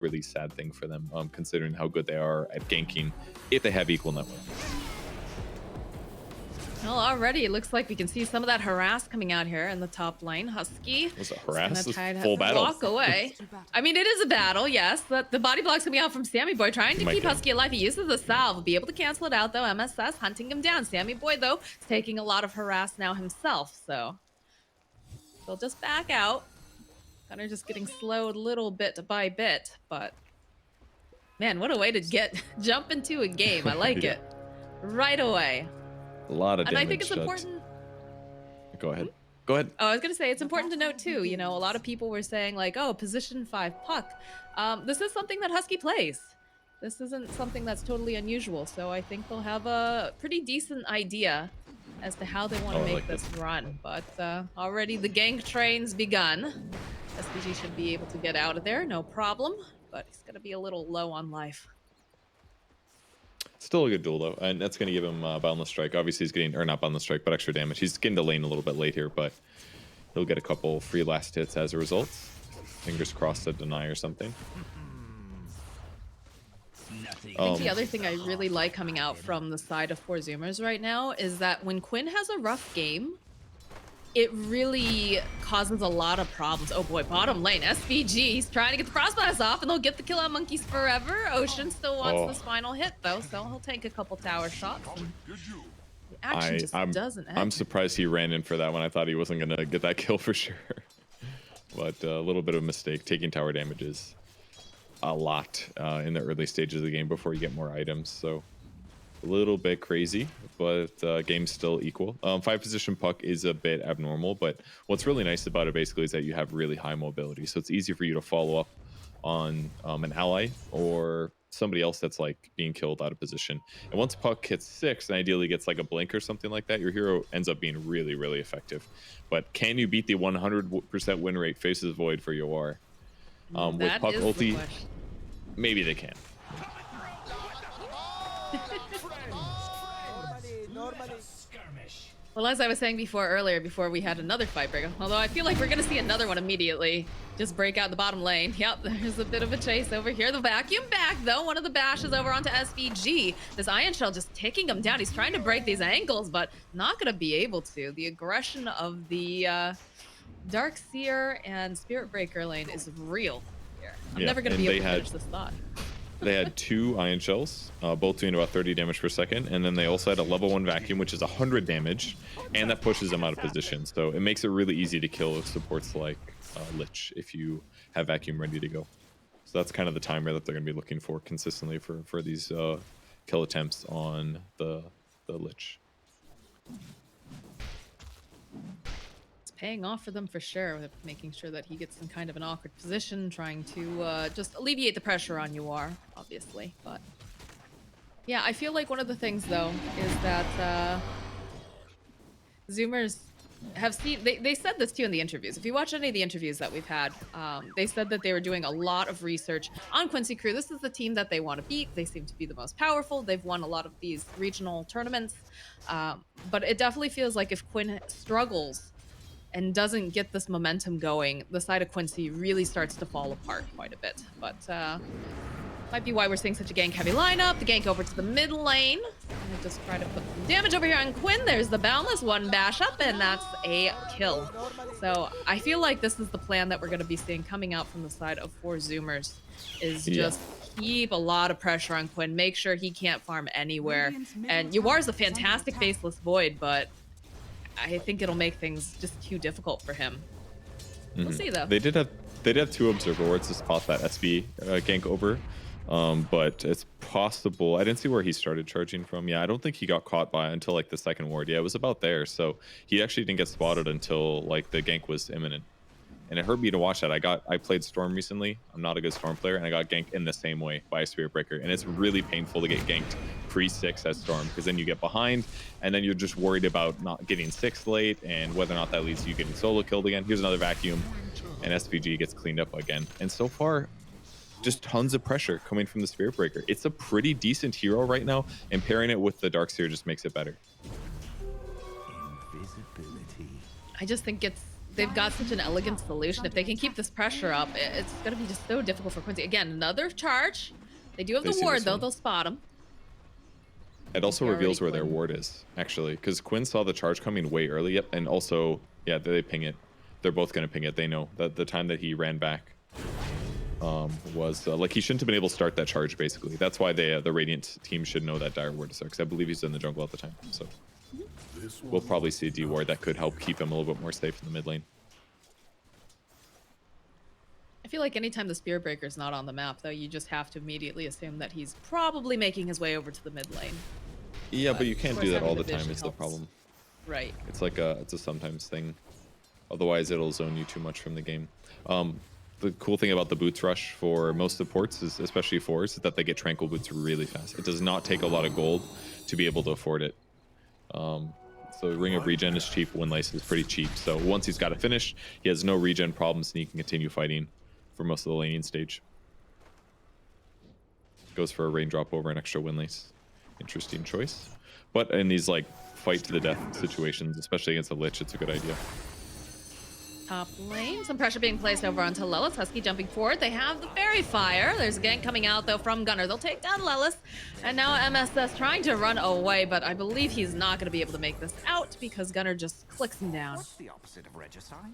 really sad thing for them, considering how good they are at ganking if they have equal network. Well, already it looks like we can see some of that harass coming out here in the top lane. Husky Was it is harass? gonna try to Full battle. walk away. I mean, it is a battle, yes. The body block's coming out from Sammy Boy, trying to keep Husky alive. He uses the salve, be able to cancel it out though. MSS hunting him down. Sammy Boy though is taking a lot of harass now himself, so he'll just back out. Kind of just getting slowed little bit by bit, but man, what a way to jump into a game. I like Yeah. it right away. A lot of damage. And I think it's important. Go ahead. Go ahead. Oh, I was gonna say it's important to note too. You know, a lot of people were saying like, "Oh, position 5 puck." This is something that Husky plays. This isn't something that's totally unusual. So I think they'll have a pretty decent idea as to how they want to make this run. But already the gank train's begun. SPG should be able to get out of there, no problem. But he's gonna be a little low on life. Still a good duel though, and that's going to give him boundless strike. Obviously, he's getting, or not boundless strike, but extra damage. He's getting to lane a little bit late here, but he'll get a couple free last hits as a result. Fingers crossed to deny or something. I think the other thing I really like coming out from the side of 4 Zoomers right now is that when Quinn has a rough game, it really causes a lot of problems. Oh boy, bottom lane, SVG, he's trying to get the crossblast off and they'll get the kill on Monkeys forever. Ocean still wants this final hit though, so he'll take a couple tower shots. And the action just doesn't end. I'm surprised he ran in for that one. I thought he wasn't going to get that kill for sure. But a little bit of a mistake. Taking tower damages a lot in the early stages of the game before you get more items. So a little bit crazy, but game's still equal. 5 position puck is a bit abnormal, but what's really nice about it basically is that you have really high mobility. So it's easy for you to follow up on an ally or somebody else that's like being killed out of position. And once puck hits 6 and ideally gets like a blink or something like that, your hero ends up being really, really effective. But can you beat the 100% win rate Faces Void for your with puck ulti? Maybe they can. Well, as I was saying earlier, before we had another fight break, although I feel like we're going to see another one immediately, just break out the bottom lane. Yep, there's a bit of a chase over here. The vacuum back, though. One of the bashes over onto SVG. This Iron Shell just taking him down. He's trying to break these ankles, but not going to be able to. The aggression of the Dark Seer and Spirit Breaker lane is real here. I'm never going to be able to finish this thought. They had 2 Iron Shells, both doing about 30 damage per second, and then they also had a level 1 vacuum, which is 100 damage, and that pushes them out of position. So it makes it really easy to kill supports like Lich if you have vacuum ready to go. So that's kind of the timer that they're going to be looking for consistently for these kill attempts on the Lich. Paying off for them for sure, with making sure that he gets in kind of an awkward position, trying to just alleviate the pressure on UR, obviously. But yeah, I feel like one of the things though is that Zoomers have seen, they said this too in the interviews. If you watch any of the interviews that we've had, they said that they were doing a lot of research on Quincy Crew. This is the team that they want to beat. They seem to be the most powerful. They've won a lot of these regional tournaments. But it definitely feels like if Quinn struggles and doesn't get this momentum going, the side of Quincy really starts to fall apart quite a bit. But might be why we're seeing such a gank-heavy lineup. The gank over to the mid lane. And just try to put some damage over here on Quinn. There's the Boundless, 1 bash up, and that's a kill. So I feel like this is the plan that we're going to be seeing coming out from the side of 4 Zoomers, is just keep a lot of pressure on Quinn. Make sure he can't farm anywhere. And Yuar's a fantastic Faceless Void, but I think it'll make things just too difficult for him. We'll see though. They did have 2 observer wards to spot that SB gank over, but it's possible. I didn't see where he started charging from. Yeah, I don't think he got caught by until like the 2nd ward. Yeah, it was about there. So he actually didn't get spotted until like the gank was imminent. And it hurt me to watch that. I played Storm recently. I'm not a good Storm player, and I got ganked in the same way by a Spirit Breaker. And it's really painful to get ganked pre-6 as Storm, because then you get behind, and then you're just worried about not getting 6 late, and whether or not that leads to you getting solo killed again. Here's another vacuum, and SVG gets cleaned up again. And so far, just tons of pressure coming from the Spirit Breaker. It's a pretty decent hero right now, and pairing it with the Dark Seer just makes it better. I just think it's they've got such an elegant solution. If they can keep this pressure up, it's going to be just so difficult for Quincy. Again, another charge. They do have They the see ward, this though. one. They'll spot him. It also He reveals where already their ward is, actually, because Quinn saw the charge coming way early. Yep, and also, yeah, they ping it. They're both going to ping it. They know that the time that he ran back was like he shouldn't have been able to start that charge, basically. That's why they the Radiant team should know that dire ward is there, because I believe he's in the jungle at the time. So we'll probably see a D ward that could help keep him a little bit more safe in the mid lane. I feel like anytime the Spear Breaker's not on the map, though, you just have to immediately assume that he's probably making his way over to the mid lane. Yeah, but you of can't course, do that having all the the time vision is the helps. problem. Right. It's like it's a sometimes thing. Otherwise, it'll zone you too much from the game. The cool thing about the boots rush for most supports, is, especially fours, is that they get tranquil boots really fast. It does not take a lot of gold to be able to afford it. So Ring of Regen is cheap, Windlace is pretty cheap. So once he's got it finished, he has no regen problems and he can continue fighting for most of the laning stage. Goes for a raindrop over an extra Windlace. Interesting choice. But in these like fight to the death situations, especially against a Lich, it's a good idea. Top lane, some pressure being placed over onto Lelis. Husky jumping forward. They have the Fairy Fire. There's a gank coming out, though, from Gunnar. They'll take down Lelis. And now MSS trying to run away, but I believe he's not going to be able to make this out because Gunnar just clicks him down. What's the opposite of regicide?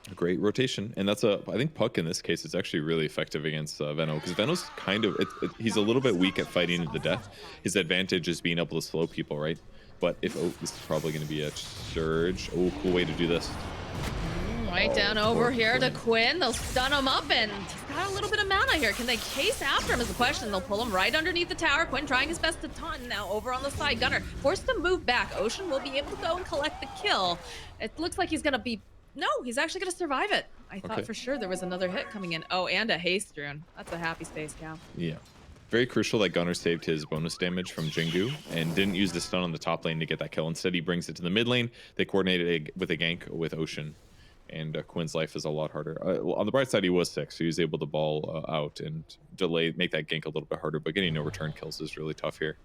A great rotation, and that's I think Puck in this case is actually really effective against Veno, because Veno's kind of he's a little bit weak at fighting to the death. His advantage is being able to slow people, right? But if this is probably going to be a surge. Oh, cool way to do this. Right down over here to Quinn. They'll stun him up, and he's got a little bit of mana here. Can they chase after him is the question. They'll pull him right underneath the tower. Quinn trying his best to taunt. Now over on the side, Gunnar forced to move back. Ocean will be able to go and collect the kill. It looks like he's going to be... No, he's actually going to survive it. I thought for sure there was another hit coming in. Oh, and a haste rune. That's a happy space cow. Yeah. Very crucial that Gunnar saved his bonus damage from Jingu and didn't use the stun on the top lane to get that kill. Instead, he brings it to the mid lane. They coordinated with a gank with Ocean. And Quinn's life is a lot harder. On the bright side, he was sick, so he was able to ball out and make that gank a little bit harder. But getting no return kills is really tough here.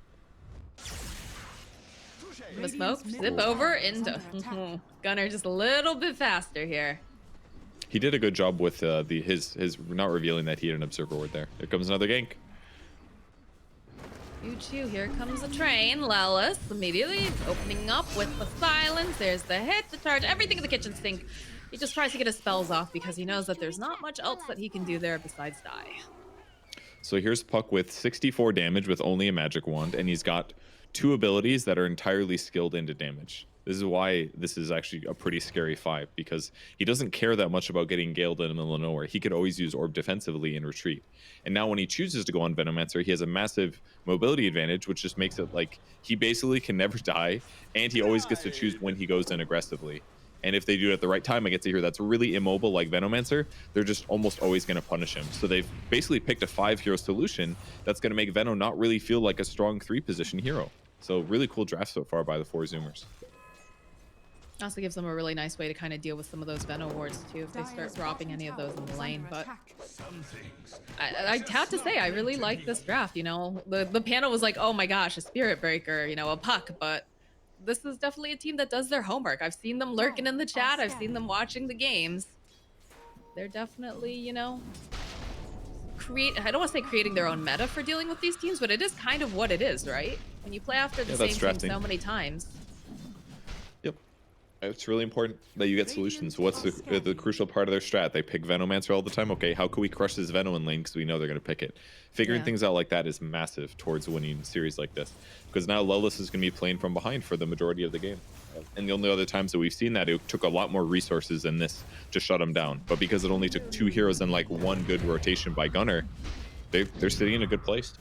The smoke, zip over into Gunnar just a little bit faster here. He did a good job with his not revealing that he had an observer ward there. Here comes another gank. Choo-choo, here comes the train. Lelis immediately opening up with the silence. There's the hit, the charge, everything in the kitchen sink. He just tries to get his spells off because he knows that there's not much else that he can do there besides die. So here's Puck with 64 damage with only a magic wand, and he's got 2 abilities that are entirely skilled into damage. This is why this is actually a pretty scary 5, because he doesn't care that much about getting galed in the middle of nowhere. He could always use Orb defensively and retreat. And now when he chooses to go on Venomancer, he has a massive mobility advantage, which just makes it like he basically can never die, and he always gets to choose when he goes in aggressively. And if they do it at the right time, I get to hear that's really immobile like Venomancer, they're just almost always going to punish him. So they've basically picked a 5-hero solution that's going to make Veno not really feel like a strong 3-position hero. So really cool draft so far by the 4 Zoomers. Also gives them a really nice way to kind of deal with some of those Veno wards too if they start dropping any of those in the lane. But I have to say, I really like this draft. You know, the panel was like, oh my gosh, a Spirit Breaker, you know, a Puck, but this is definitely a team that does their homework. I've seen them lurking in the chat. I've seen them watching the games. They're definitely, you know, I don't want to say creating their own meta for dealing with these teams, but it is kind of what it is, right? When you play after the same team so many times. Yep. It's really important that you get solutions. What's the crucial part of their strat? They pick Venomancer all the time. Okay, how can we crush this Veno in lane because we know they're going to pick it? Figuring things out like that is massive towards winning a series like this. Because now Lelis is going to be playing from behind for the majority of the game. And the only other times that we've seen that, it took a lot more resources than this to shut him down. But because it only took 2 heroes and like 1 good rotation by Gunnar, they're sitting in a good place.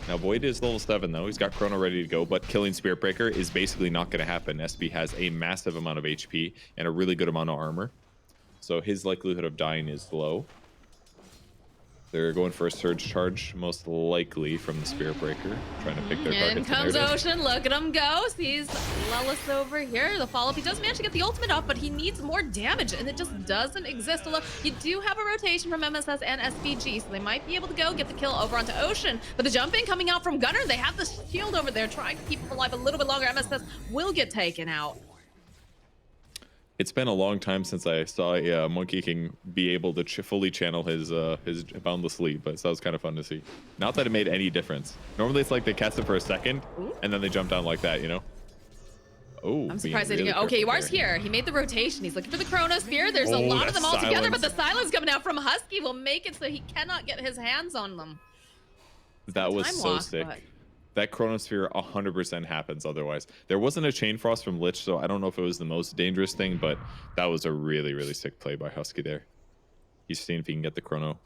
Now Void is level 7 though. He's got Chrono ready to go, but killing Spirit Breaker is basically not going to happen. SB has a massive amount of HP and a really good amount of armor. So his likelihood of dying is low. They're going for a surge charge, most likely from the Spirit Breaker, trying to pick their targets. In comes Ocean, look at him go. Sees Lelis over here. The follow-up, he does manage to get the ultimate up, but he needs more damage, and it just doesn't exist. Although you do have a rotation from MSS and SVG, so they might be able to go get the kill over onto Ocean. But the jumping coming out from Gunnar, they have the shield over there trying to keep him alive a little bit longer. MSS will get taken out. It's been a long time since I saw a Monkey King be able to fully channel his Boundless Leap, but so that was kind of fun to see. Not that it made any difference. Normally it's like they cast it for a second, Ooh. and then they jump down like that, you know? Oh, I'm surprised they didn't go. Okay, Yuar's here. He made the rotation. He's looking for the Chrono Spear. There's a lot of them all together, but the silence coming out from Husky will make it so he cannot get his hands on them. That was so sick. But... That Chronosphere 100% happens otherwise. There wasn't a Chain Frost from Lich, so I don't know if it was the most dangerous thing, but that was a really, really sick play by Husky there. He's seeing if he can get the Chrono.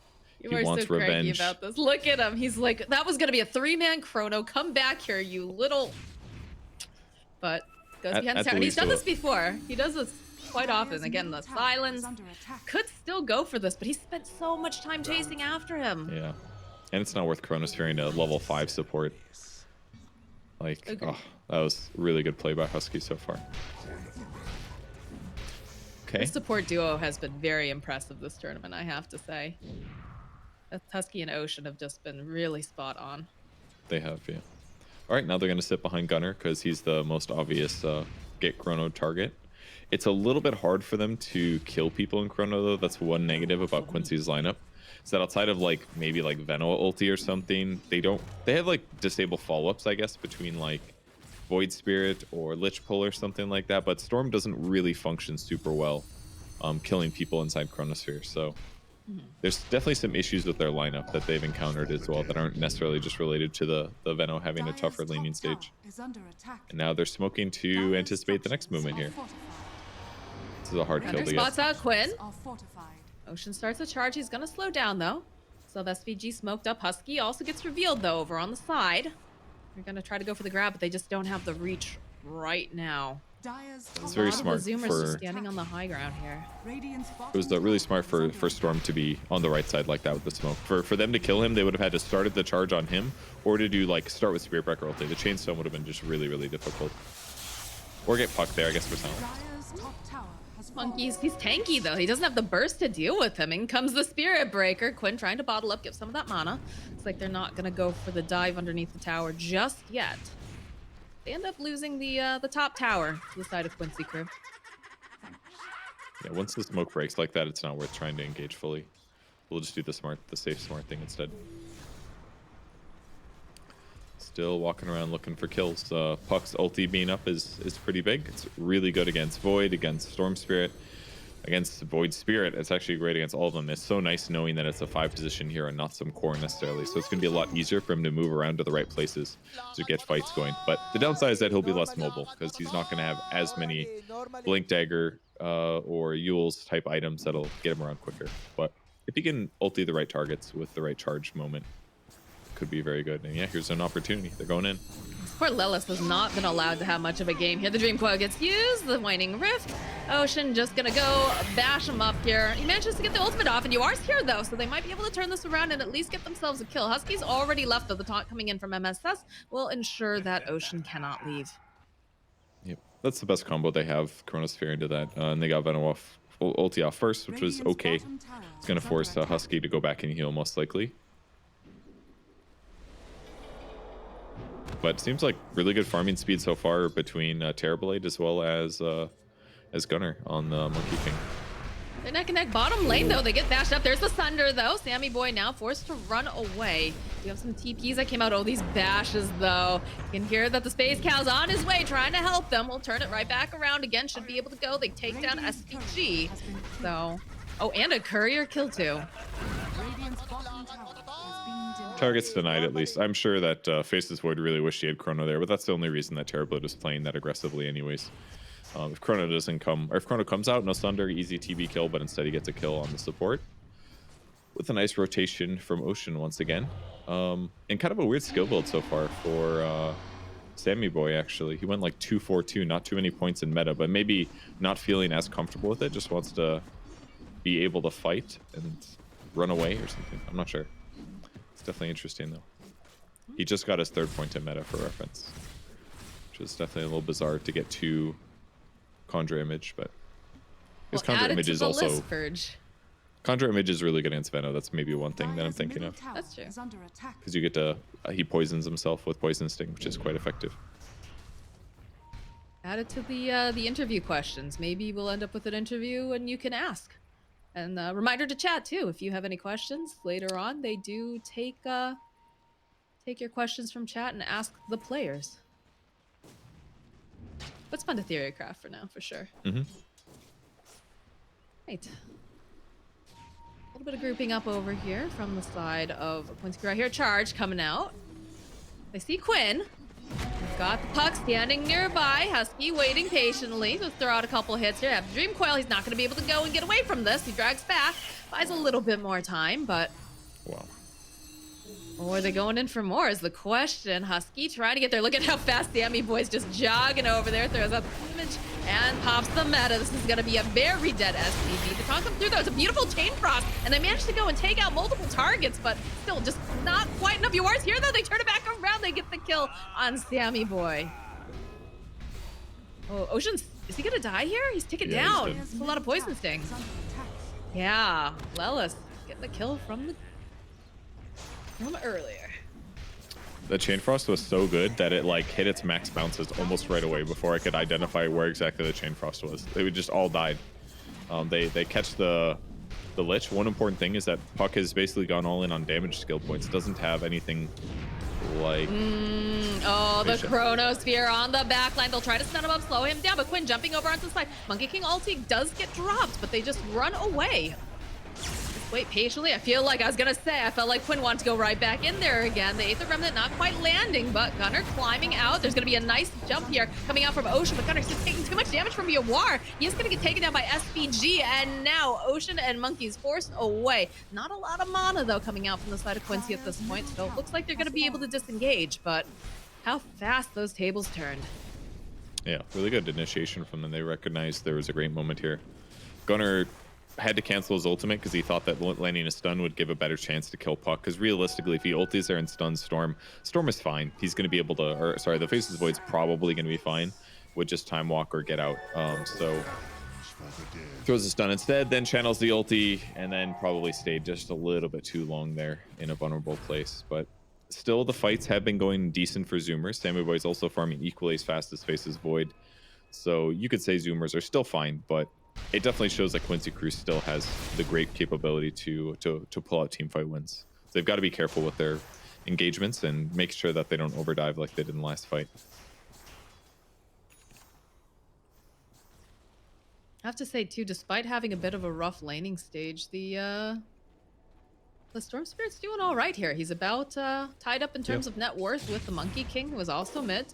He wants so revenge. About this. Look at him. He's like, that was going to be a 3-man Chrono. Come back here, you little... But goes behind the tower. And he's done this before. He does this quite often. Again, the silence could still go for this, but he spent so much time chasing after him. Yeah. And it's not worth Chronosphering a level 5 support. Like, oh, that was a really good play by Husky so far. Okay. The support duo has been very impressive this tournament, I have to say. Husky and Ocean have just been really spot on. They have, yeah. All right, now they're going to sit behind Gunner because he's the most obvious get Chrono target. It's a little bit hard for them to kill people in Chrono, though. That's one negative about Quincy's lineup. Is that outside of like maybe like Venoa ulti or something, they have like disable follow-ups, I guess, between like Void Spirit or Lich Pull or something like that, but Storm doesn't really function super well killing people inside Chronosphere. So there's definitely some issues with their lineup that they've encountered as well that aren't necessarily just related to the Veno having a tougher laning stage. And now they're smoking to anticipate the next movement here. This is a hard kill to get. Spots out Quinn. Ocean starts a charge. He's going to slow down, though. So the SVG smoked up. Husky also gets revealed, though, over on the side. They're going to try to go for the grab, but they just don't have the reach right now. It's very smart for just standing on the high ground here. It was really smart for Storm to be on the right side like that with the smoke. For them to kill him, they would have had to start the charge on him, or to do like start with Spirit Breaker ulti. The Chainstone would have been just really, really difficult. Or get pucked there, I guess, for silence. Monkey's he's tanky though. He doesn't have the burst to deal with him. In comes the Spirit Breaker. Quinn trying to bottle up, give some of that mana. It's like they're not gonna go for the dive underneath the tower just yet. They end up losing the top tower to the side of Quincy crew. Yeah, once the smoke breaks like that, it's not worth trying to engage fully. We'll just do the safe, smart thing instead. Still walking around looking for kills. Puck's ulti being up is pretty big. It's really good against Void, against Storm Spirit, against Void Spirit. It's actually great against all of them. It's so nice knowing that it's a 5 position here and not some core necessarily. So it's going to be a lot easier for him to move around to the right places to get fights going. But the downside is that he'll be less mobile because he's not going to have as many Blink Dagger or Yule's type items that'll get him around quicker. But if he can ulti the right targets with the right charge moment, could be very good. And yeah, here's an opportunity. They're going in. Poor Lilith has not been allowed to have much of a game here. The Dream Coil gets used, the Waning Rift. Ocean just gonna go bash him up here. He manages to get the ultimate off, and Yuar's here though, so they might be able to turn this around and at least get themselves a kill. Husky's already left though. The taunt coming in from MSS will ensure that Ocean cannot leave. Yep, that's the best combo they have. Chronosphere into that, and they got Venom off, ulti off first, which was okay. It's gonna force Husky to go back and heal most likely. But it seems like really good farming speed so far between Terrorblade as well as Gunner on the Monkey King. They're neck and neck bottom lane though. They get bashed up. There's the Sunder though. Sammy Boy now forced to run away. We have some TPs that came out. Oh, these bashes though. You can hear that the Space Cow's on his way trying to help them. We'll turn it right back around again. Should be able to go. They take down SPG. So, oh, and a courier kill too. Targets denied at least. I'm sure that Faces Void really wished he had Chrono there, but that's the only reason that Terrorblade is playing that aggressively anyways. If Chrono doesn't come, or if Chrono comes out, no Thunder, easy TB kill, but instead he gets a kill on the support. With a nice rotation from Ocean once again. And kind of a weird skill build so far for Sammy Boy actually. He went like 2-4-2, not too many points in meta, but maybe not feeling as comfortable with it, just wants to be able to fight and run away or something. I'm not sure. Definitely interesting though. He just got his 3rd point in meta for reference, which is definitely a little bizarre to get 2 Conjure Image, but his Conjure Image is also Conjure Image is really good against Veno. That's maybe one thing that I'm thinking of. That's true. Because you get to he poisons himself with Poison Sting, which is quite effective. Add it to the interview questions. Maybe we'll end up with an interview and you can ask. And reminder to chat too if you have any questions later on. They do take your questions from chat and ask the players. But it's fun to theory craft for now, for sure. Right. A little bit of grouping up over here from the side of Quincy. Right here, charge coming out. They see Quinn. We've got the puck standing nearby. Husky waiting patiently to throw out a couple hits here. Have Dream Coil. He's not going to be able to go and get away from this. He drags back. Buys a little bit more time, but... Wow. Or are they going in for more is the question. Husky trying to get there. Look at how fast Sammy Boy's just jogging over there. Throws out the image and pops the meta. This is going to be a very dead SPV. The taunt comes through though. It's a beautiful chain frost. And they managed to go and take out multiple targets, but still just not quite enough. Yours here though. They turn it back around. They get the kill on Sammy Boy. Oh, Ocean's, is he going to die here? He's taken down. It's a lot of poison sting. Yeah, Lelis getting the kill from earlier. The chain frost was so good that it like hit its max bounces almost right away before I could identify where exactly the chain frost was. They would just all died. They catch the lich. One important thing is that Puck has basically gone all in on damage skill points. It doesn't have anything like oh, the Chronosphere on the back line. They'll try to stun him up, slow him down, but Quinn jumping over onto the side. Monkey King ulti does get dropped, but they just run away. Wait patiently. I feel like I felt like Quinn wanted to go right back in there again. The Aether Remnant not quite landing, but Gunner climbing out. There's going to be a nice jump here coming out from Ocean, but Gunner's just taking too much damage from Yawar. He is going to get taken down by SVG, and now Ocean and Monkey's forced away. Not a lot of mana, though, coming out from the side of Quincy at this point, so it looks like they're going to be able to disengage, but how fast those tables turned. Yeah, really good initiation from them. They recognized there was a great moment here. Gunner had to cancel his ultimate because he thought that landing a stun would give a better chance to kill Puck, because realistically if he ultis there and stuns Storm is fine. He's going to be able to, or sorry, the Faceless Void's probably going to be fine with just Time Walk or Get Out. So throws a stun instead, then channels the ulti, and then probably stayed just a little bit too long there in a vulnerable place. But still, the fights have been going decent for Zoomers. Sammy Boy's also farming equally as fast as Faceless Void. So you could say Zoomers are still fine, but it definitely shows that Quincy Crew still has the great capability to pull out team fight wins. So they've got to be careful with their engagements and make sure that they don't overdive like they did in the last fight. I have to say too, despite having a bit of a rough laning stage, the Storm Spirit's doing all right here. He's about tied up in terms of net worth with the Monkey King, who is also mid.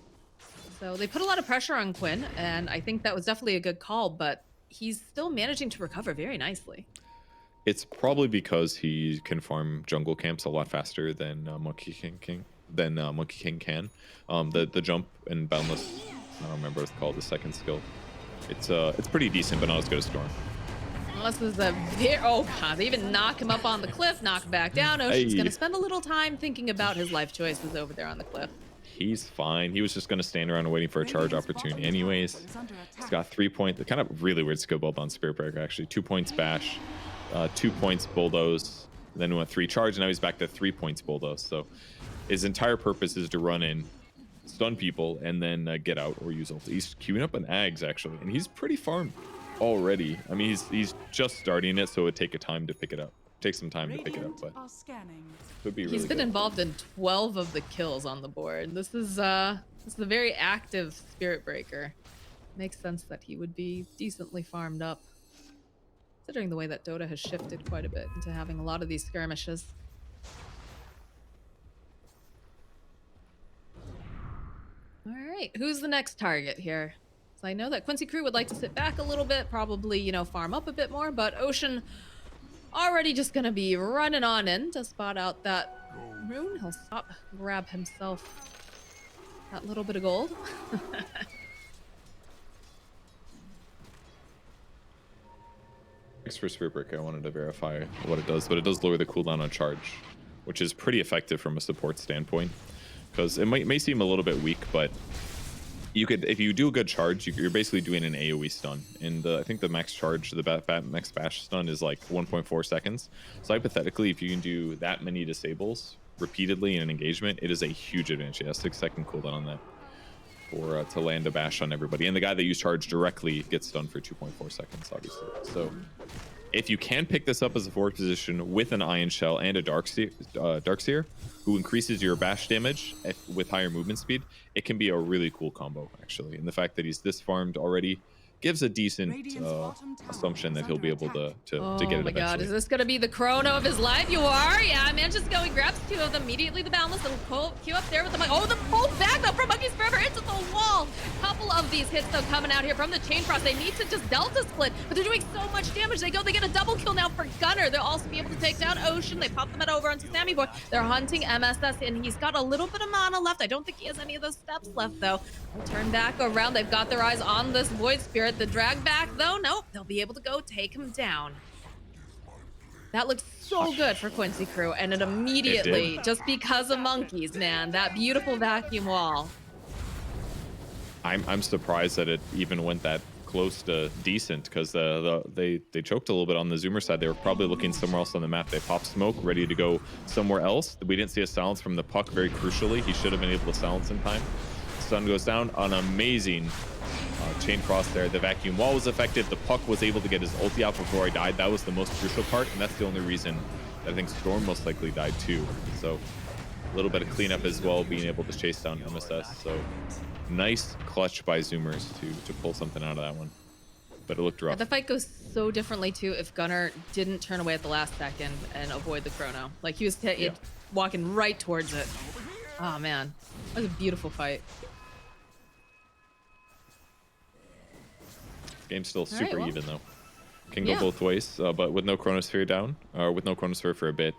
So they put a lot of pressure on Quinn, and I think that was definitely a good call, but he's still managing to recover very nicely. It's probably because he can farm jungle camps a lot faster than Monkey King can. The jump and boundless, I don't remember what it's called, the second skill. It's pretty decent, but not as good as Storm. Unless this is a very, oh god, they even knock him up on the cliff, knock back down. Ocean's gonna spend a little time thinking about his life choices over there on the cliff. He's fine. He was just going to stand around and waiting for a charge opportunity anyways. He's got 3 points. Kind of really weird skill build on Spirit Breaker, actually. 2 points bash, 2 points bulldoze, then he went 3 charge, and now he's back to 3 points bulldoze. So his entire purpose is to run in, stun people, and then get out or use ult. He's queuing up an Ags, actually, and he's pretty farmed already. I mean, he's just starting it, so it would take some time to pick it up, but could be really He's been good. involved in 12 of the kills on the board. This is a very active Spirit Breaker. Makes sense that he would be decently farmed up, considering the way that Dota has shifted quite a bit into having a lot of these skirmishes. All right, who's the next target here? So I know that Quincy Crew would like to sit back a little bit, probably, you know, farm up a bit more, but Ocean already just gonna be running on in to spot out that rune. He'll stop, grab himself that little bit of gold. Thanks for Spirit Breaker. I wanted to verify what it does, but it does lower the cooldown on charge, which is pretty effective from a support standpoint, because it may seem a little bit weak, but you could, if you do a good charge, you're basically doing an AoE stun. And I think the max charge, the max bash stun is like 1.4 seconds. So hypothetically, if you can do that many disables repeatedly in an engagement, it is a huge advantage. Yeah, 6-second cooldown on that. for to land a bash on everybody. And the guy that you charge directly gets stunned for 2.4 seconds, obviously. So if you can pick this up as a forward position with an Ion Shell and a Darkseer, who increases your bash damage with higher movement speed, it can be a really cool combo, actually. And the fact that he's this farmed already gives a decent assumption that he'll be able to get it eventually. Oh my god, is this gonna be the chrono of his life? You are? Yeah, manages to go, he grabs two of them, immediately the boundless, little queue up there with the oh, the pull back though from Monkey's Forever into the wall. Couple of these hits though coming out here from the Chain Frost. They need to just Delta split, but they're doing so much damage. They get a double kill now for Gunner. They'll also be able to take down Ocean. They pop them at over onto Sammy Boy. They're hunting MSS and he's got a little bit of mana left. I don't think he has any of those steps left though. They'll turn back around. They've got their eyes on this Void Spirit. The drag back though, nope, they'll be able to go take him down. That looks so good for Quincy Crew, and it immediately, just because of monkeys, man, that beautiful vacuum wall. I'm surprised that it even went that close to decent, because they choked a little bit on the Zoomer side. They were probably looking somewhere else on the map. They popped smoke, ready to go somewhere else. We didn't see a silence from the Puck, very crucially. He should have been able to silence in time. Sun goes down, an amazing Chain Frost there. The vacuum wall was effective. The Puck was able to get his ulti out before he died. That was the most crucial part, and that's the only reason I think Storm most likely died too. So a little bit of cleanup as well, being able to chase down MSS. So nice clutch by Zoomers to pull something out of that one. But it looked rough. The fight goes so differently too if Gunner didn't turn away at the last second and avoid the chrono. Like he was walking right towards it. Oh man, that was a beautiful fight. Game's still super even though. Can go both ways, but with no Chronosphere down, or with no Chronosphere for a bit,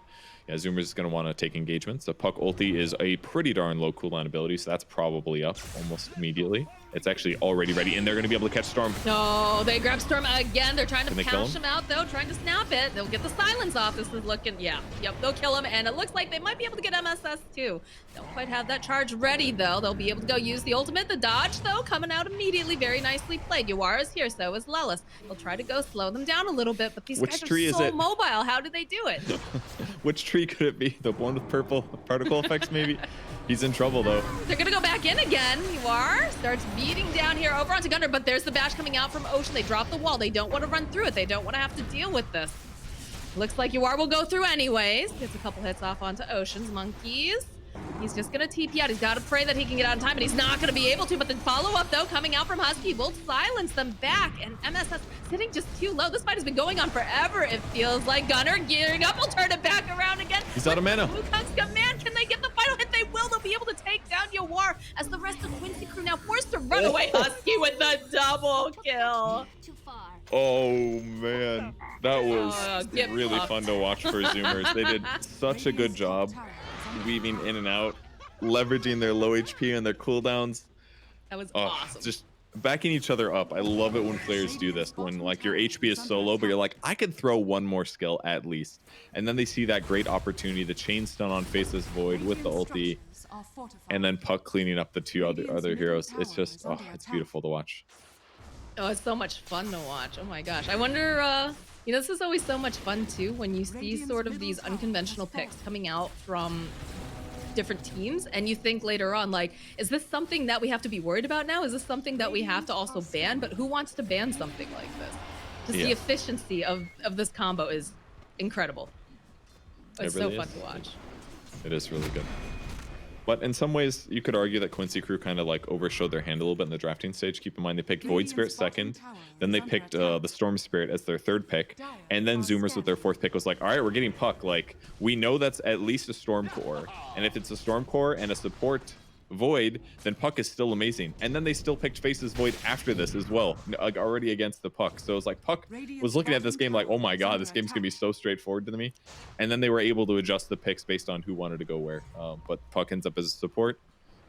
yeah, Zoomer's is going to want to take engagements. The Puck ulti is a pretty darn low cooldown ability, so that's probably up almost immediately. It's actually already ready, and they're going to be able to catch Storm. No, they grab Storm again. They're trying to cash him out, though, trying to snap it. They'll get the silence off. This is looking, yep, they'll kill him, and it looks like they might be able to get MSS, too. Don't quite have that charge ready, though. They'll be able to go use the ultimate. The dodge, though, coming out immediately. Very nicely played. Yuara is here, so is Lelis. They'll try to go slow them down a little bit, but these guys are so mobile. How do they do it? Which tree could it be? The one with purple particle effects, maybe? He's in trouble, though. They're going to go back in again. Yuara starts beating down here over onto Gunner, but there's the bash coming out from Ocean. They drop the wall. They don't want to run through it. They don't want to have to deal with this. Looks like Yuara will go through anyways. Gets a couple hits off onto Ocean's monkeys. He's just going to TP out. He's got to pray that he can get out in time, and he's not going to be able to. But the follow-up, though, coming out from Husky will silence them back. And MSS sitting just too low. This fight has been going on forever, it feels like. Gunner gearing up. Will turn it back around again. He's out of mana. Wukong's command. Can they get the final hit? They will. They'll be able to take down Yuara as the rest of Quincy Crew now forced to run away. Husky with the double kill. Oh, man. That was really fun to watch for Zoomers. They did such a good job weaving in and out, leveraging their low HP and their cooldowns. That was awesome. Just backing each other up. I love it when players do this, when like your HP is so low, but you're like, I could throw one more skill at least. And then they see that great opportunity, the chain stun on Faceless Void with the ulti, and then Puck cleaning up the two other heroes. It's just, it's beautiful to watch. Oh, it's so much fun to watch. Oh my gosh. I wonder, this is always so much fun too, when you see sort of these unconventional picks coming out from different teams, and you think later on, like, is this something that we have to be worried about now? Is this something that we have to also ban? But who wants to ban something like this? Just the efficiency of this combo is incredible. It's really so fun to watch. It is really good. But in some ways, you could argue that Quincy Crew kind of like overshowed their hand a little bit in the drafting stage. Keep in mind, they picked Void Spirit second, then they picked the Storm Spirit as their third pick, and then Zoomers with their fourth pick was like, all right, we're getting Puck. Like, we know that's at least a Storm Core, and if it's a Storm Core and a support Void, then Puck is still amazing. And then they still picked Faces Void after this as well, like already against the Puck. So it's like Puck was looking at this game like, oh my god, this game's gonna be so straightforward to me. And then they were able to adjust the picks based on who wanted to go where. But Puck ends up as a support,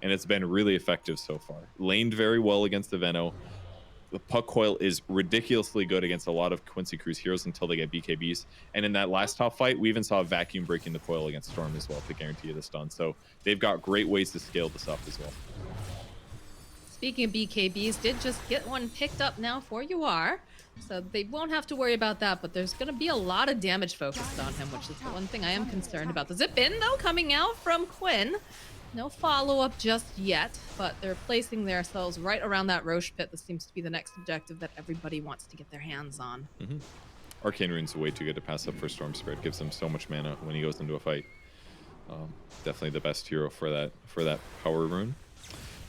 and it's been really effective so far. Laned very well against the Veno. The Puck coil is ridiculously good against a lot of Quincy Crew's heroes until they get BKBs. And in that last top fight, we even saw Vacuum breaking the coil against Storm as well to guarantee the stun. So they've got great ways to scale this up as well. Speaking of BKBs, did just get one picked up now for Yuara. So they won't have to worry about that, but there's going to be a lot of damage focused on him, which is the one thing I am concerned about. The zip in, though, coming out from Quinn. No follow-up just yet, but they're placing themselves right around that Roche pit. This seems to be the next objective that everybody wants to get their hands on. Arcane Rune's way too good to pass up for Storm Spirit. Gives him so much mana when he goes into a fight. Definitely the best hero for that power rune.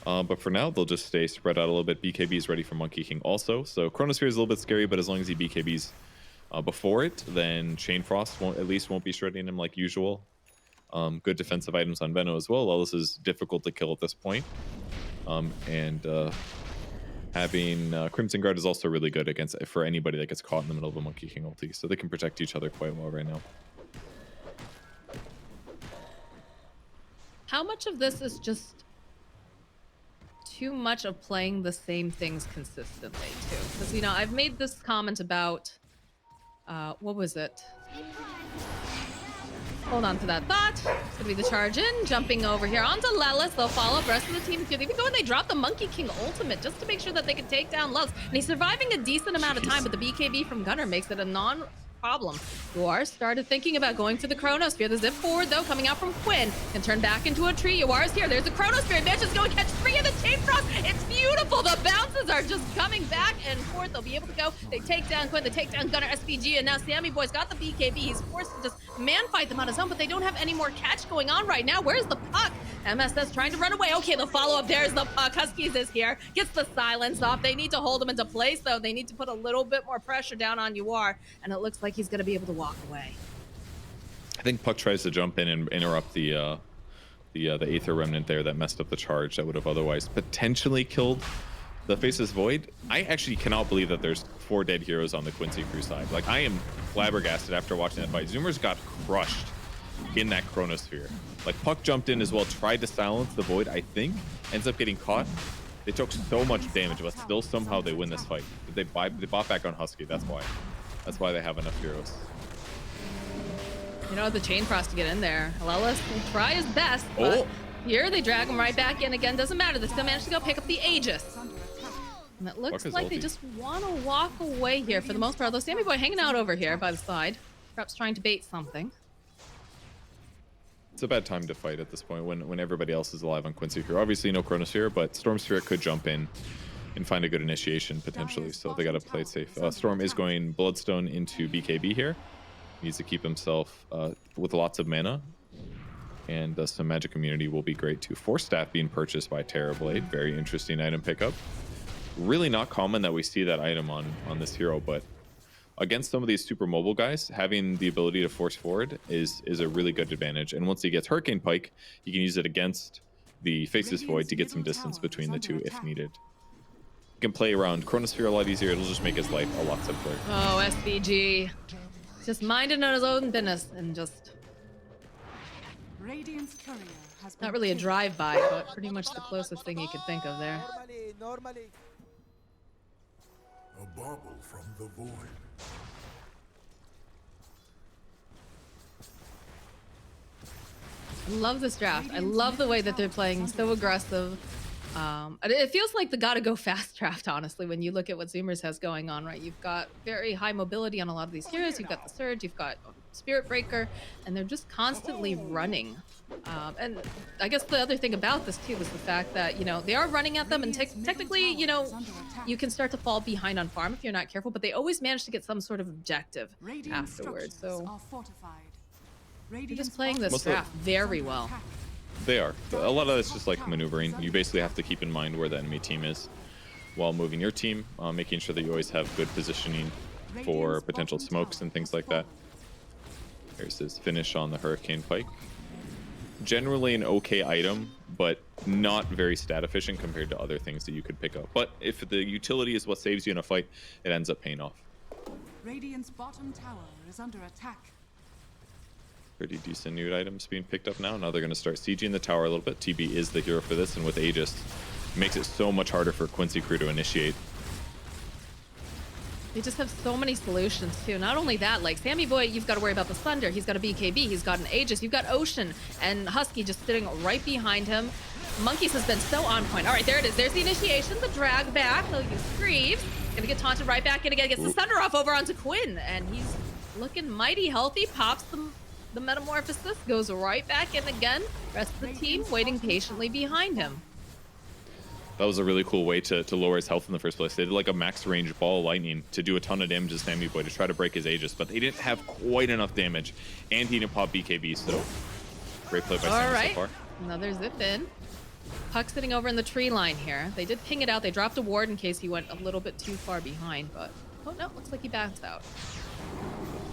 But for now, they'll just stay spread out a little bit. BKB is ready for Monkey King also. So Chronosphere is a little bit scary, but as long as he BKBs before it, then Chain Frost won't be shredding him like usual. Good defensive items on Venno as well. Lellis is difficult to kill at this point. Having Crimson Guard is also really good for anybody that gets caught in the middle of a Monkey King ulti. So they can protect each other quite well right now. How much of this is just too much of playing the same things consistently too? Because, you know, I've made this comment about, what was it? Hold on to that thought. It's gonna be the charge in, jumping over here onto Lelis. They'll follow up. Rest of the team is good. Even going, they drop the Monkey King ultimate just to make sure that they can take down Luz. And he's surviving a decent amount of time, but the BKB from Gunnar makes it a non-problem. Yuar started thinking about going for the Chronosphere. The zip forward, though, coming out from Quinn. Can turn back into a tree. Yuar's here. There's the Chronosphere. Mitch is going to catch 3 of the Chain Frost. It's beautiful. The bounces are just coming back and forth. They'll be able to go. They take down Quinn. They take down Gunnar SPG. And now Sammy Boy's got the BKB. He's forced to just man fight them on his own, but they don't have any more catch going on right now. Where's the puck? MSS trying to run away. Okay, the follow-up. There's the puck. Huskies is here. Gets the silence off. They need to hold him into place, though. They need to put a little bit more pressure down on Yuar, and it looks like he's going to be able to walk away. I think Puck tries to jump in and interrupt the Aether Remnant there that messed up the charge that would have otherwise potentially killed the Faceless Void. I actually cannot believe that there's 4 dead heroes on the Quincy crew side. Like, I am flabbergasted after watching that fight. Zoomers got crushed in that Chronosphere. Like, Puck jumped in as well, tried to silence the Void, I think, ends up getting caught. They took so much damage, but still somehow they win this fight. They bought back on Husky, that's why. That's why they have enough heroes. You know, the Chain Frost to get in there. Lelis will try his best, but here they drag him right back in again. Doesn't matter. They still managed to go pick up the Aegis. And it looks like they just want to walk away here for the most part. Although Sammy Boy hanging out over here by the side, perhaps trying to bait something. It's a bad time to fight at this point when everybody else is alive on Quincy here. Obviously no Chronosphere, but Storm Spirit could jump in and find a good initiation potentially. So they got to play it safe. Storm is going Bloodstone into BKB here. Needs to keep himself with lots of mana, and some magic immunity will be great too. Force Staff being purchased by Terrorblade, very interesting item pickup. Really not common that we see that item on this hero, but against some of these super mobile guys, having the ability to force forward is a really good advantage. And once he gets Hurricane Pike, he can use it against the Faceless Void to get some distance between the two if needed. He can play around Chronosphere a lot easier. It'll just make his life a lot simpler. Oh, SVG. Just minding on his own business and just not really a drive-by, but pretty much the closest thing you could think of there. Normally. A bauble from the void. I love this draft. I love the way that they're playing, so aggressive. It feels like the gotta go fast draft, honestly, when you look at what Zoomers has going on, right? You've got very high mobility on a lot of these heroes. You've got the Surge, you've got Spirit Breaker, and they're just constantly running. And I guess the other thing about this, too, was the fact that, you know, they are running at them, and technically, you know, you can start to fall behind on farm if you're not careful, but they always manage to get some sort of objective afterwards. So they're just playing this draft very well. They are. A lot of it's just like maneuvering. You basically have to keep in mind where the enemy team is while moving your team, making sure that you always have good positioning for potential smokes and things like that. There's his finish on the Hurricane Pike. Generally an okay item, but not very stat efficient compared to other things that you could pick up. But if the utility is what saves you in a fight, it ends up paying off. Radiant's bottom tower is under attack. Pretty decent new items being picked up now. Now they're going to start sieging the tower a little bit. TB is the hero for this, and with Aegis, it makes it so much harder for Quincy crew to initiate. They just have so many solutions, too. Not only that, like, Sammy Boy, you've got to worry about the Thunder. He's got a BKB. He's got an Aegis. You've got Ocean and Husky just sitting right behind him. Monkeys has been so on point. All right, there it is. There's the initiation, the drag back. He'll use Greaves. Gonna get taunted right back in again. Gets the Thunder off over onto Quinn, and he's looking mighty healthy. Pops the the metamorphosis, goes right back in again. Rest of the team waiting patiently behind him. That was a really cool way to lower his health in the first place. They did like a max range ball of lightning to do a ton of damage to Sammy Boy to try to break his Aegis, but they didn't have quite enough damage, and he didn't pop BKB, so great play by Sammy so far. Another zip in. Puck sitting over in the tree line here. They did ping it out. They dropped a ward in case he went a little bit too far behind, but oh no, looks like he bounced out.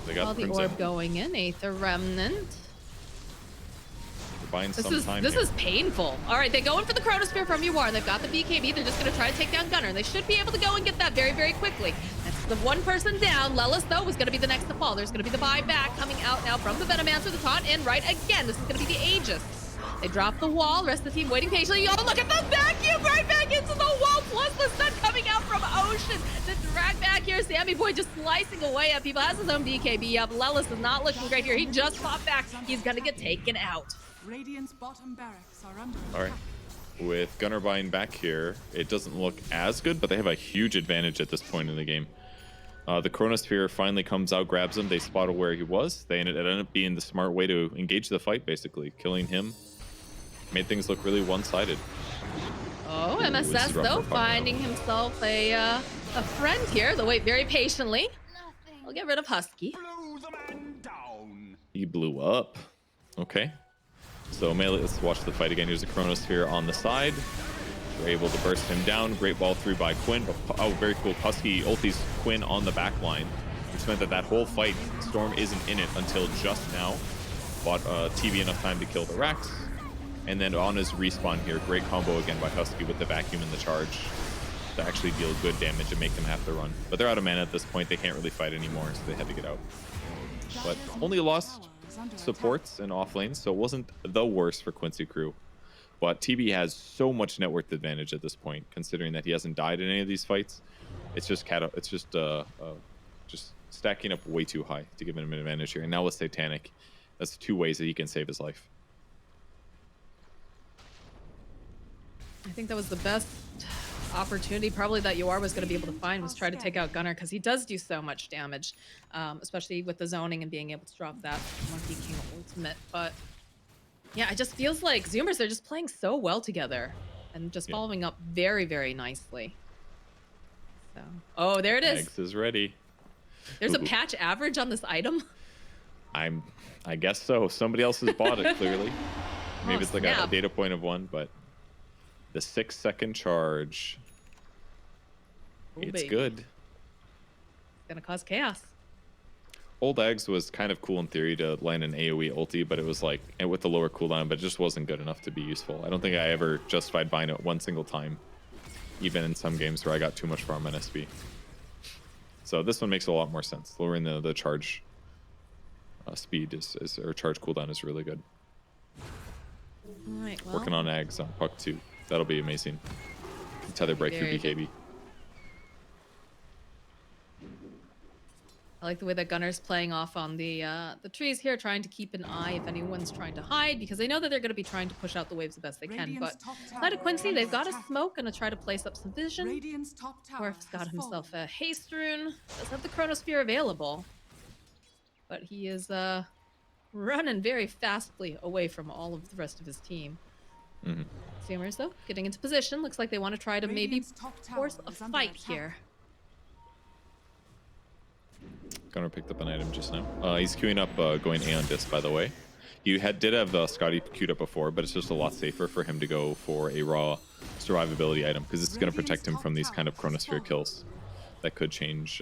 They got the orb going in. Aether Remnant. This is painful. All right, they go in for the Chronosphere from UR. They've got the BKB. They're just going to try to take down Gunnar. They should be able to go and get that very, very quickly. That's the one person down. Lelis, though, was going to be the next to fall. There's going to be the buyback coming out now from the Venomancer, the taunt, and right again. This is going to be the Aegis. They drop the wall. Rest of the team waiting patiently. Oh, look at the vacuum right back into the wall, plus the stun coming out from Ocean. The drag back here. Sammy Boy just slicing away at people. Has his own BKB up. Lelis is not looking great here. He just popped back. He's going to get taken out. Radiant's bottom barracks are under All right. With Gunnar buying back here, it doesn't look as good, but they have a huge advantage at this point in the game. The Chronosphere finally comes out, grabs him. They spotted where he was. It ended up being the smart way to engage the fight, basically. Killing him made things look really one-sided. Oh, MSS, though, finding himself a friend here. They'll wait very patiently. We'll get rid of Husky. He blew up. Okay. So Melee, let's watch the fight again. Here's a Chronosphere on the side. We're able to burst him down. Great ball through by Quinn. Oh, very cool. Husky ultis Quinn on the back line, which meant that whole fight, Storm isn't in it until just now. Bought TV enough time to kill the Rax. And then on his respawn here, great combo again by Husky with the vacuum and the charge to actually deal good damage and make them have to run. But they're out of mana at this point. They can't really fight anymore, so they had to get out. But only lost supports and off lanes, so it wasn't the worst for Quincy crew. But TB has so much net worth advantage at this point, considering that he hasn't died in any of these fights. It's just stacking up way too high to give him an advantage here. And now with Satanic, that's 2 ways that he can save his life. I think that was the best opportunity probably that UR was going to be able to find, was try to take out Gunnar, because he does do so much damage, especially with the zoning and being able to drop that Monkey King ultimate. But yeah, it just feels like Zoomers are just playing so well together and just following up very, very nicely. So, oh, there it is. Eggs is ready. There's a patch average on this item. I guess so. Somebody else has bought it, clearly. Maybe it's like a data point of 1, but the 6-second charge. It's good. It's gonna cause chaos. Old Eggs was kind of cool in theory to land an AoE ulti, but it was like, and with the lower cooldown, but it just wasn't good enough to be useful. I don't think I ever justified buying it one single time, even in some games where I got too much farm on SB. So this one makes a lot more sense. Lowering the charge speed or charge cooldown is really good. All right, well, working on Eggs on Puck 2. That'll be amazing. Tether break through BKB. I like the way that Gunnar's playing off on the trees here, trying to keep an eye if anyone's trying to hide, because they know that they're going to be trying to push out the waves the best they can. But side of Quincy, they've got a smoke, going to try to place up some vision. Dwarf's got himself a haste rune. Does have the Chronosphere available, but he is running very fastly away from all of the rest of his team. Zoomers, though, getting into position. Looks like they want to try to maybe force a fight here. Gunnar picked up an item just now. He's queuing up going Aeon Disc, by the way. You did have Scotty queued up before, but it's just a lot safer for him to go for a raw survivability item, because it's going to protect him from these kind of Chronosphere kills that could change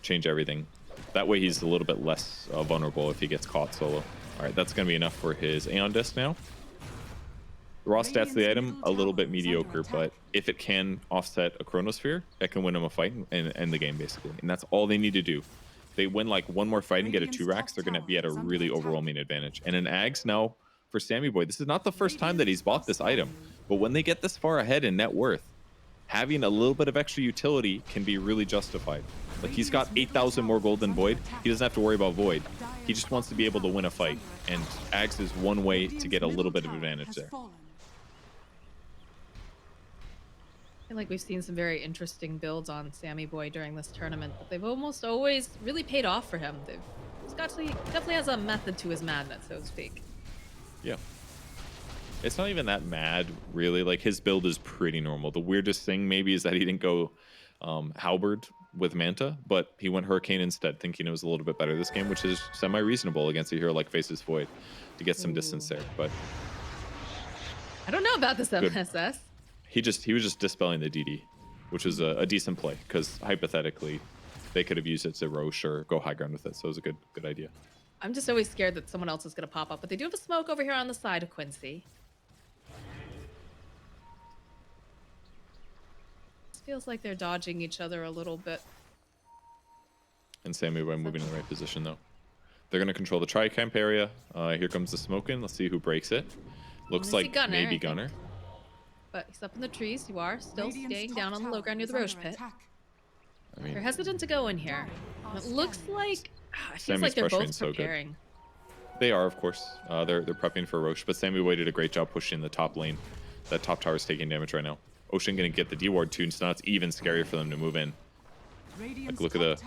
everything. That way he's a little bit less vulnerable if he gets caught solo. All right, that's going to be enough for his Aeon Disc now. The raw stats of the item, a little bit mediocre, but if it can offset a Chronosphere, that can win him a fight and end the game, basically. And that's all they need to do. If they win like one more fight and get a 2 racks, they're going to be at a really overwhelming advantage. And in Ags now, for Sammy Boy, this is not the first time that he's bought this item. But when they get this far ahead in net worth, having a little bit of extra utility can be really justified. Like, he's got 8,000 more gold than Void. He doesn't have to worry about Void. He just wants to be able to win a fight. And Ags is one way to get a little bit of advantage there. I feel like we've seen some very interesting builds on Sammy Boy during this tournament, but they've almost always really paid off for him. They've He's definitely has a method to his madness, so to speak. Yeah. It's not even that mad, really. Like, his build is pretty normal. The weirdest thing maybe is that he didn't go Halberd with Manta, but he went Hurricane instead, thinking it was a little bit better this game, which is semi-reasonable against a hero like Faces Void to get some distance there. But I don't know about this good. MSS. He was just dispelling the DD, which is a decent play because hypothetically they could have used it to Roche or go high ground with it. So it was a good idea. I'm just always scared that someone else is going to pop up, but they do have a smoke over here on the side of Quincy. Feels like they're dodging each other a little bit. And Sammy by moving in the right position though. They're gonna control the tri-camp area. Here comes the smoke in. Let's see who breaks it. Looks like Gunner, maybe Gunner. But he's up in the trees. You are still Radiant's staying top down on the low tower ground near is the Roche under pit. attack. I mean, They're hesitant to go in here. It looks like it feels Sammy's like they're pressuring both so good. preparing. they are, of course. They're prepping for Roche, but Sammy Way did a great job pushing the top lane. That top tower is taking damage right now. Ocean gonna get the D ward too, so now it's even scarier for them to move in. Like, look at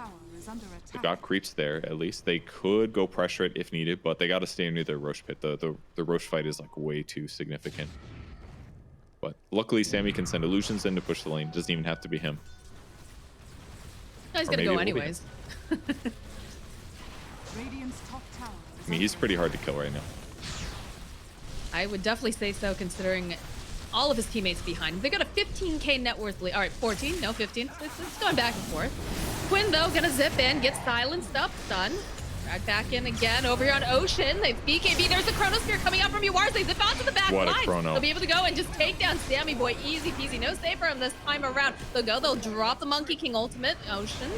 they got creeps there. At least they could go pressure it if needed, but they got to stay near their Roche pit. The Roche fight is like way too significant. But luckily, Sammy can send illusions in to push the lane. Doesn't even have to be him. No, he's Or gonna maybe go it will be anyways. I mean, he's pretty hard to kill right now. I would definitely say so, considering all of his teammates behind him. They got a 15k net worth lead. All right, 14, no 15. It's going back and forth. Quinn, though, gonna zip in, get silenced up, stunned. Right back in again over here on Ocean. They've BKB. There's a Chronosphere coming out from Uwars. They zip out to the back What a line. chrono. They'll be able to go and just take down Sammy Boy. Easy peasy. No save for him this time around. They'll go. They'll drop the Monkey King ultimate. Ocean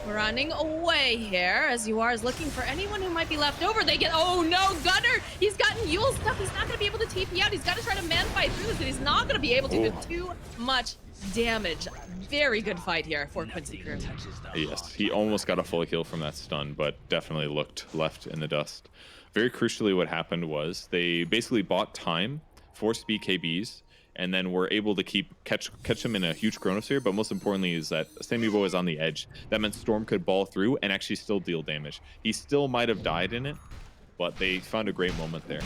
running away here as Uwars looking for anyone who might be left over. They get, oh no, Gunner. He's gotten Yule stuff. He's not going to be able to TP out. He's got to try to man fight through this, and he's not going to be able to with too much damage. Very good fight here for Quincy Crew. Yes, he almost got a full kill from that stun, but definitely looked left in the dust. Very crucially, what happened was they basically bought time, forced BKBs, and then were able to catch him in a huge Chronosphere. But most importantly is that Sammy Boy was on the edge. That meant Storm could ball through and actually still deal damage. He still might have died in it, but they found a great moment there.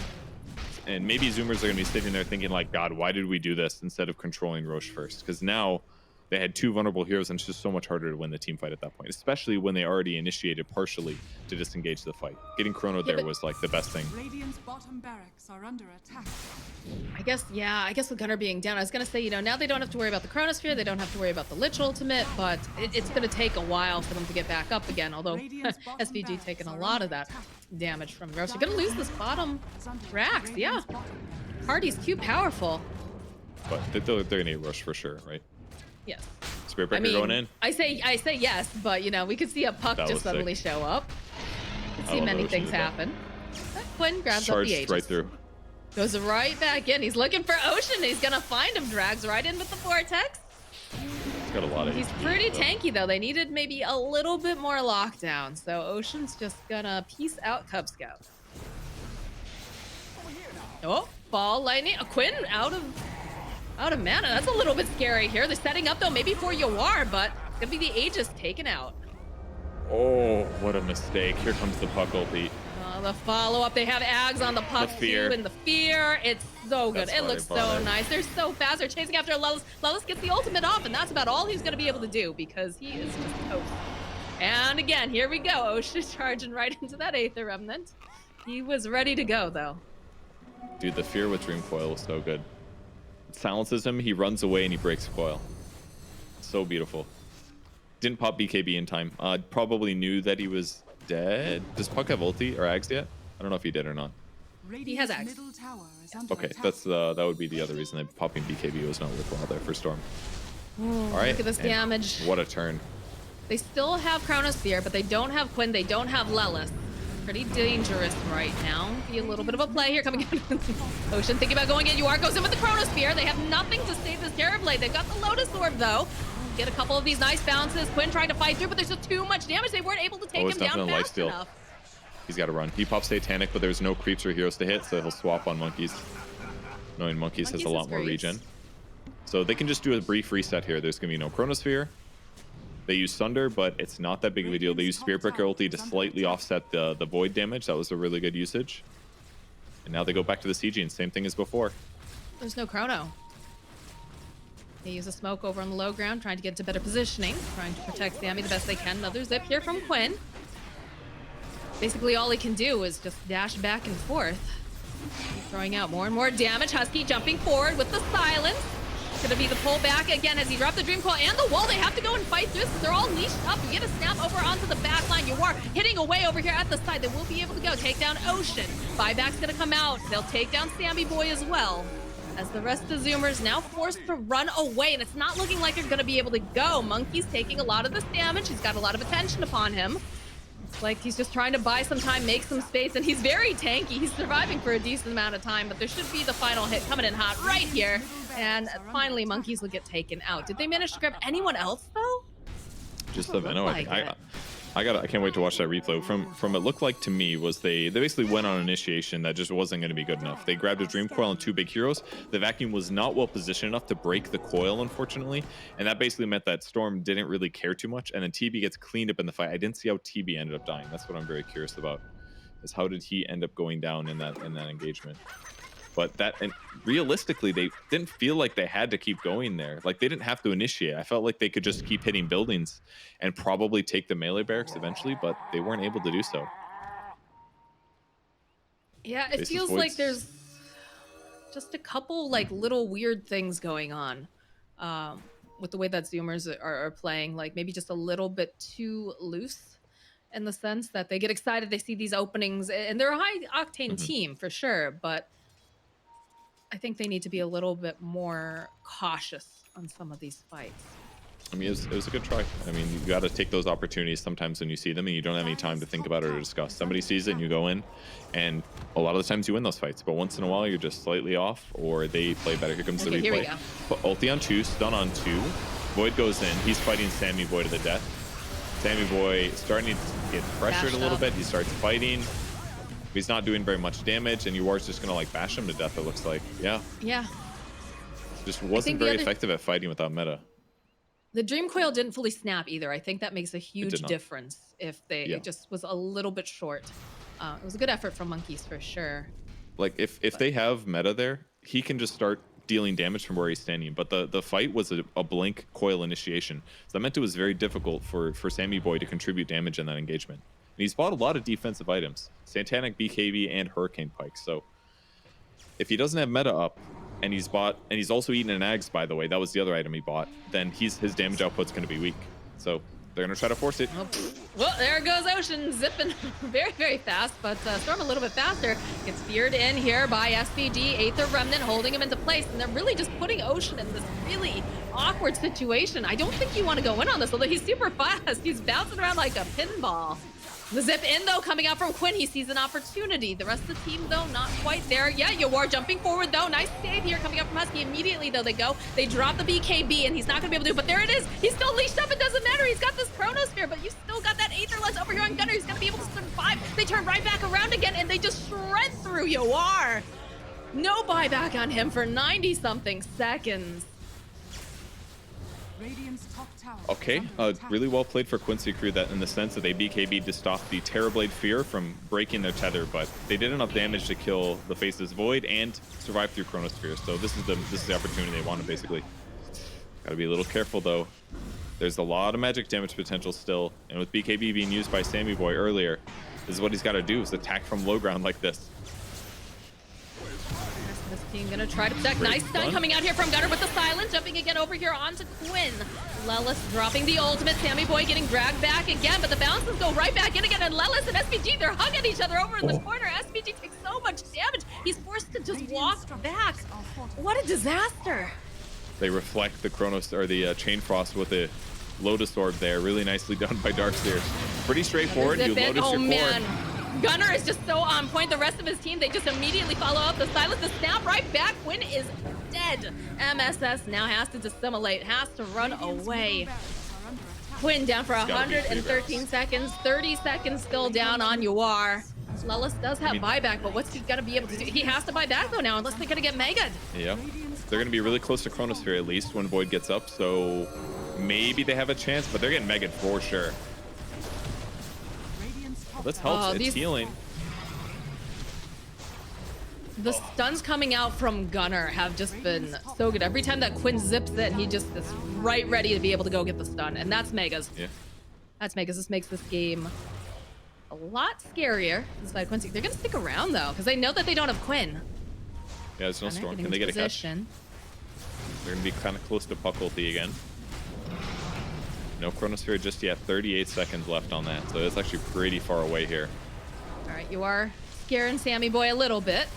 And maybe Zoomers are going to be sitting there thinking like, God, why did we do this instead of controlling Roche first? Because now they had two vulnerable heroes, and it's just so much harder to win the team fight at that point, especially when they already initiated partially to disengage the fight. Getting Chrono there was like the best thing. Radiant's bottom barracks are under attack. I guess with Gunner being down, I was gonna say, you know, now they don't have to worry about the Chronosphere, they don't have to worry about the Lich ultimate, but it's gonna take a while for them to get back up again, although SVG taking a lot of that damage from Roche. You're gonna lose this bottom Rax, yeah. Party's too powerful. But they're gonna need Roche for sure, right? Yes. Spirit Breaker going in. I say yes, but you know, we could see a puck That just was suddenly sick. show up. Could see love many Ocean things did that. happen. But Quinn grabs up the Charged Aegis. right through. Goes right back in. He's looking for Ocean. He's gonna find him. Drags right in with the Vortex. He's got a lot of He's HP, pretty so. tanky though. They needed maybe a little bit more lockdown. So Ocean's just gonna peace out Cub Scout. Oh, ball lightning. Quinn out of mana. That's a little bit scary here. They're setting up though, maybe for Yawar, but it's gonna be the Aegis taken out. Oh, what a mistake. Here comes the puck ulti. The follow-up, they have Ags on the puck fear. too, and the fear, it's so good. That's It why looks they bought so it. nice. They're so fast. They're chasing after Lelis. Lelis gets the ultimate off, and that's about all he's going to be able to do because he is just toast. And again, here we go. Ocean charging right into that Aether Remnant. He was ready to go, though. Dude, the fear with Dream Coil is so good. It silences him, he runs away, and he breaks Coil. So beautiful. Didn't pop BKB in time. Probably knew that he was dead. Does Puck have ulti or Ags yet? I don't know if he did or not. He has Ags. Middle tower is under Okay, attack. that's that would be the other reason that popping BKB was not worthwhile there for Storm. All right. Look at this and damage. What a turn. They still have Chronosphere, but they don't have Quinn. They don't have Lelis. Pretty dangerous right now. Be a little bit of a play here coming in. Ocean thinking about going in. Uar goes in with the Chronosphere. They have nothing to save this Terrorblade. They've got the Lotus Orb, though. Get a couple of these nice bounces. Quinn trying to fight through, but there's just too much damage. They weren't able to take it's him down definitely fast lifesteal. enough. He's got to run. He pops Satanic, but there's no creeps or heroes to hit, so he'll swap on Monkeys. Knowing Monkeys has a lot more great. regen. So they can just do a brief reset here. There's going to be no Chronosphere. They use Sunder, but it's not that big of a deal. They use Spirit Breaker ulti to slightly offset the Void damage. That was a really good usage. And now they go back to the CG and same thing as before. There's no chrono. They use a smoke over on the low ground, trying to get to better positioning, trying to protect Sammy the best they can. Another zip here from Quinn. Basically, all he can do is just dash back and forth. Keep throwing out more and more damage. Husky jumping forward with the silence. Gonna be the pullback again as he dropped the Dream Coil and the wall. They have to go and fight through this. They're all leashed up. You get a snap over onto the back line. You are hitting away over here at the side. They will be able to go take down Ocean. Buyback's gonna come out. They'll take down Sammy Boy as well. As the rest of the Zoomers now forced to run away, and it's not looking like they're gonna be able to go. Monkey's taking a lot of this damage. He's got a lot of attention upon him. It's like he's just trying to buy some time, make some space, and he's very tanky. He's surviving for a decent amount of time, but there should be the final hit coming in hot right here. And finally, Monkeys will get taken out. Did they manage to grab anyone else, though? Just the Venom. I can't wait to watch that replay. From it looked like to me was they basically went on initiation that just wasn't going to be good enough. They grabbed a Dream Coil and 2 big heroes. The Vacuum was not well positioned enough to break the coil, unfortunately, and that basically meant that Storm didn't really care too much. And then TB gets cleaned up in the fight. I didn't see how TB ended up dying. That's what I'm very curious about. Is how did he end up going down in that engagement? But that, and realistically, they didn't feel like they had to keep going there. Like, they didn't have to initiate. I felt like they could just keep hitting buildings and probably take the melee barracks eventually, but they weren't able to do so. Yeah, it feels like there's just a couple, like, little weird things going on with the way that Zoomers are playing. Like, maybe just a little bit too loose in the sense that they get excited, they see these openings, and they're a high-octane team, for sure, but I think they need to be a little bit more cautious on some of these fights. I mean, it was a good try. I mean, you got to take those opportunities sometimes when you see them and you don't have any time to think about it or discuss. Somebody sees it and you go in, and a lot of the times you win those fights, but once in a while you're just slightly off or they play better. Here comes the replay. Here we go. But ulti on 2, stun on 2. Void goes in. He's fighting Sammy Boy to the death. Sammy Boy starting to get pressured a little bit. He starts fighting. He's not doing very much damage, and Yuar's just gonna like bash him to death, it looks like. Yeah. Just wasn't very effective at fighting without meta. The Dream Coil didn't fully snap either. I think that makes a huge difference if it just was a little bit short. It was a good effort from Monkeys for sure. Like if they have meta there, he can just start dealing damage from where he's standing, but the fight was a blink coil initiation, so that meant it was very difficult for Sammy Boy to contribute damage in that engagement. And he's bought a lot of defensive items, Santanic, BKB, and Hurricane Pike. So if he doesn't have meta up, and he's also eaten an Ags, by the way, that was the other item he bought, then his damage output's going to be weak. So they're going to try to force it. Well, there goes Ocean zipping very, very fast, but Storm a little bit faster. Gets feared in here by SPG, Aether Remnant holding him into place, and they're really just putting Ocean in this really awkward situation. I don't think you want to go in on this, although he's super fast. He's bouncing around like a pinball. The zip in, though, coming out from Quinn. He sees an opportunity. The rest of the team, though, not quite there. Yeah, Yawar jumping forward, though. Nice save here coming up from Husky. Immediately, though, they go. They drop the BKB, and he's not going to be able to do it. But there it is. He's still leashed up. It doesn't matter. He's got this Chronosphere, but you still got that Aetherless over here on Gunner. He's going to be able to survive. They turn right back around again, and they just shred through Yawar. No buyback on him for 90-something seconds. Okay, really well played for Quincy crew that in the sense that they BKB'd to stop the Terrorblade Fear from breaking their tether, but they did enough damage to kill the Faceless Void and survive through Chronosphere. So this is the opportunity they wanted, basically. Gotta be a little careful though. There's a lot of magic damage potential still, and with BKB being used by Sammy Boy earlier, this is what he's got to do: is attack from low ground like this. This team gonna try to protect. Nice stun coming out here from Gunner with the silence, jumping again over here onto Quinn. Lelis dropping the ultimate. Sammy Boy getting dragged back again, but the bounces go right back in again, and Lelis and SPG, they're hugging each other over in the corner. SPG takes so much damage. He's forced to just walk back. What a disaster. They reflect the Chronos, or the Chain Frost with the Lotus Orb there. Really nicely done by Darkseer. Pretty straightforward. You Lotus your core. Gunner is just so on point. The rest of his team, they just immediately follow up the silence, the snap right back. Quinn is dead. MSS now has to dissimulate, has to run away. Quinn down for 113 seconds, 30 seconds still down on Yuar. Lelis does have buyback, but what's he gonna be able to do? He has to buy back though now, unless they're gonna get mega'd. Yeah, they're gonna be really close to Chronosphere at least when Void gets up, so maybe they have a chance, but they're getting Megan for sure. This helps. It's healing. The stuns coming out from Gunnar have just been so good. Every time that Quinn zips in, he just is right ready to be able to go get the stun. And that's Mega's. Yeah. That's Mega's. This makes this game a lot scarier inside Quincy. They're going to stick around, though, because they know that they don't have Quinn. Yeah, there's no storm. Can they get a catch? They're going to be kind of close to puck ulti again. No Chronosphere just yet. 38 seconds left on that. So it's actually pretty far away here. All right, you are scaring Sammy Boy a little bit.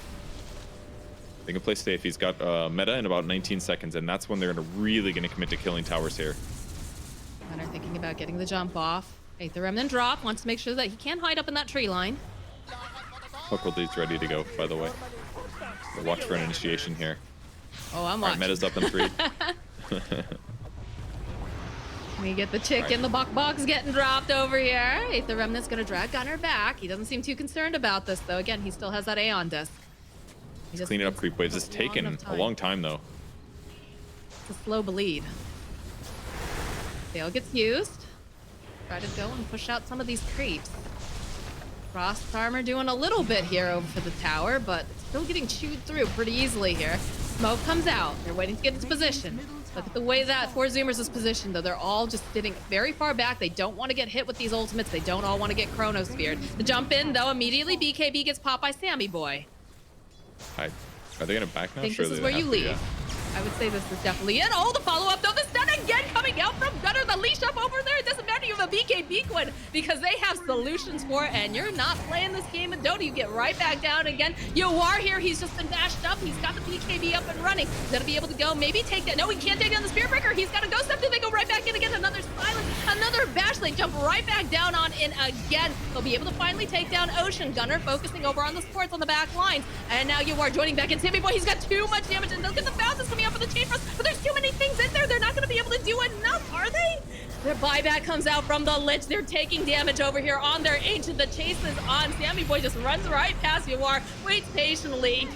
They can play safe. He's got meta in about 19 seconds, and that's when they're really going to commit to killing towers here. Gunnar thinking about getting the jump off. The Remnant drop. Wants to make sure that he can't hide up in that tree line. Puck ulti's ready to go, by the way. So watch for an initiation here. Oh, I'm watching. All right, meta's up in 3. We get the chick in the box getting dropped over here. The Remnant's gonna drag Gunnar back. He doesn't seem too concerned about this, though. Again, he still has that Aeon disc. He's cleaning up creep waves. It's taken a long time, though. It's a slow bleed. Veil gets used. Try to go and push out some of these creeps. Frost Armor doing a little bit here over for the tower, but still getting chewed through pretty easily here. Smoke comes out. They're waiting to get into position. Look at the way that Four Zoomers is positioned, though. They're all just sitting very far back. They don't want to get hit with these ultimates. They don't all want to get Chronosphered. The jump in, though, immediately BKB gets popped by Sammy Boy. Are they going to back now? I think this is where you leave. Yeah. I would say this is definitely it. Oh, the follow-up, though. The stun again coming out from Gunnar. The leash up over there. It doesn't matter you have a BKB Quinn because they have solutions for it, and you're not playing this game in Dota. You get right back down again. You are here. He's just been bashed up. He's got the BKB up and running. He's going to be able to go, maybe take that. No, he can't take down the Spirit Breaker. He's got to go step through. They go right back in again. Another silence, another bash. They jump right back down on in again. They'll be able to finally take down Ocean. Gunnar focusing over on the supports on the back lines. And now you are joining back in. Sammy Boy, he's got too much damage. And look at the bounces coming up for the chain thrust. But there's too many things in there. They're not going to be able to do enough, are they? Their buyback comes out from the Lich. They're taking damage over here on their Ancient. The chase is on. Sammy Boy just runs right past Yawar. Waits patiently.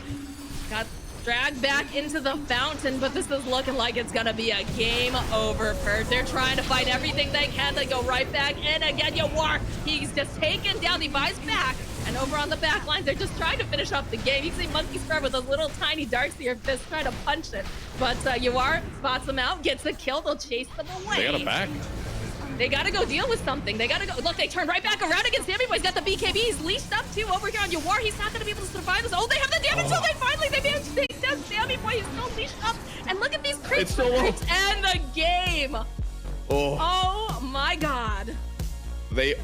Got dragged back into the fountain, but this is looking like it's going to be a game over for. They're trying to fight everything they can. They go right back in again. Yawar, he's just taken down. He buys back. And over on the back line, they're just trying to finish up the game. You see Monkey Scrub with those little tiny Darkseer fists trying to punch it. But Yawar spots them out, gets a kill. They'll chase them away. They got a back. They got to go deal with something. They got to go. Look, they turn right back around against Sammy Boy. He's got the BKB. He's leashed up too over here on Yawar. He's not going to be able to survive this. Oh, they have the damage. So they finally, they managed to take down Sammy Boy. He's still leashed up. And look at these creeps. It's so low. And the game. Oh my God. They